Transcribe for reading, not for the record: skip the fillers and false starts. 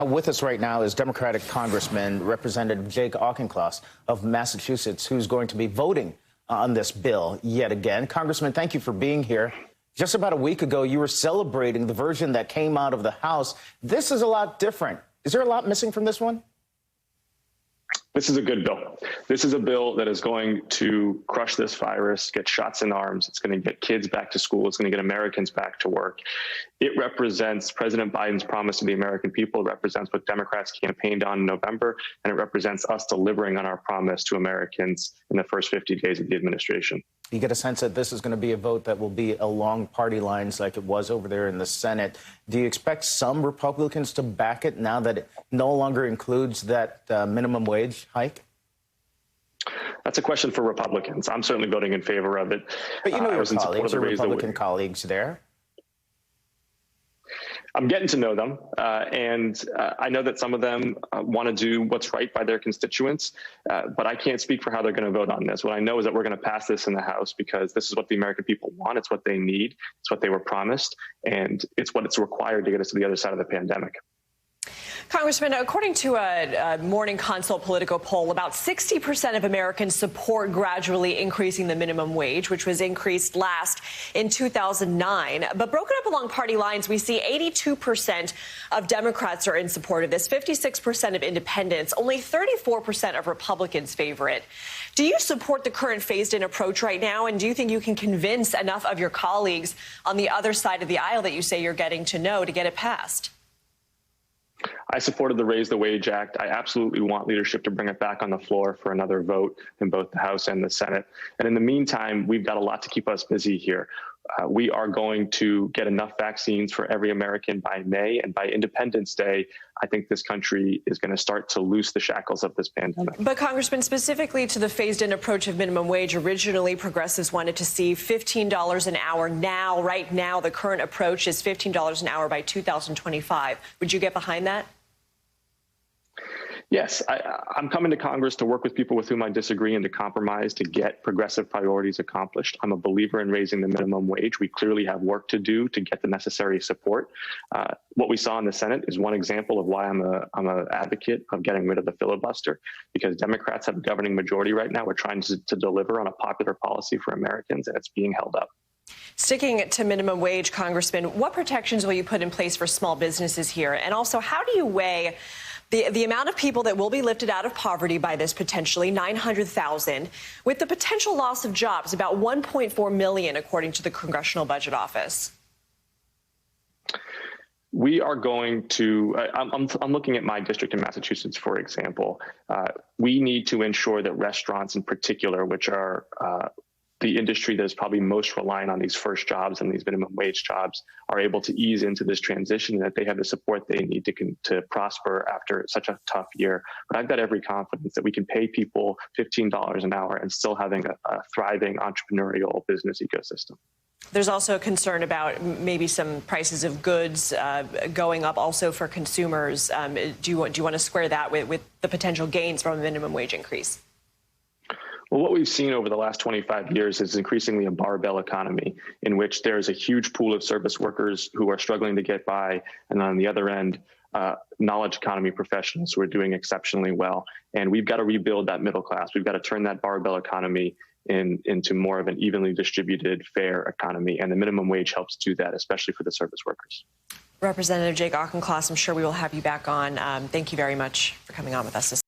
With us right now is Democratic Congressman Representative Jake Auchincloss of Massachusetts, who's going to be voting on this bill yet again. Congressman, thank you for being here. Just about a week ago, you were celebrating the version that came out of the House. This is a lot different. Is there a lot missing from this one? This is a good bill. This is a bill that is going to crush this virus, get shots in arms. It's going to get kids back to school. It's going to get Americans back to work. It represents President Biden's promise to the American people. It represents what Democrats campaigned on in November, and it represents us delivering on our promise to Americans in the first 50 days of the administration. You get a sense that this is going to be a vote that will be along party lines like it was over there in the Senate. Do you expect some Republicans to back it now that it no longer includes that minimum wage hike? That's a question for Republicans. I'm certainly voting in favor of it. But you know your colleagues, your Republican colleagues there. I'm getting to know them, and I know that some of them want to do what's right by their constituents, but I can't speak for how they're going to vote on this. What I know is that we're going to pass this in the House because this is what the American people want. It's what they need. It's what they were promised, and it's what it's required to get us to the other side of the pandemic. Congressman, according to a Morning Consult Politico poll, about 60% of Americans support gradually increasing the minimum wage, which was increased last in 2009. But broken up along party lines, we see 82% of Democrats are in support of this, 56% of independents, only 34% of Republicans favor it. Do you support the current phased-in approach right now, and do you think you can convince enough of your colleagues on the other side of the aisle that you say you're getting to know to get it passed? I supported the Raise the Wage Act. I absolutely want leadership to bring it back on the floor for another vote in both the House and the Senate. And in the meantime, we've got a lot to keep us busy here. We are going to get enough vaccines for every American by May, and by Independence Day, I think this country is going to start to loose the shackles of this pandemic. But Congressman, specifically to the phased-in approach of minimum wage, originally progressives wanted to see $15 an hour now. Right now, the current approach is $15 an hour by 2025. Would you get behind that? Yes, I'm coming to Congress to work with people with whom I disagree and to compromise to get progressive priorities accomplished. I'm a believer in raising the minimum wage. We clearly have work to do to get the necessary support. What we saw in the Senate is one example of why I'm an advocate of getting rid of the filibuster, because Democrats have a governing majority right now. We're trying to deliver on a popular policy for Americans, and it's being held up. Sticking to minimum wage, Congressman, what protections will you put in place for small businesses here? And also, how do you weigh the amount of people that will be lifted out of poverty by this, potentially 900,000, with the potential loss of jobs, about 1.4 million, according to the Congressional Budget Office? We are going to, I'm looking at my district in Massachusetts, for example. We need to ensure that restaurants in particular, which are the industry that is probably most reliant on these first jobs and these minimum wage jobs, are able to ease into this transition, and that they have the support they need to prosper after such a tough year. But I've got every confidence that we can pay people $15 an hour and still having a thriving entrepreneurial business ecosystem. There's also a concern about maybe some prices of goods going up also for consumers. Do you want to square that with the potential gains from a minimum wage increase? Well, what we've seen over the last 25 years is increasingly a barbell economy in which there's a huge pool of service workers who are struggling to get by, and on the other end, knowledge economy professionals who are doing exceptionally well. And we've got to rebuild that middle class. We've got to turn that barbell economy into more of an evenly distributed, fair economy. And the minimum wage helps do that, especially for the service workers. Representative Jake Auchincloss, I'm sure we will have you back on. Thank you very much for coming on with us this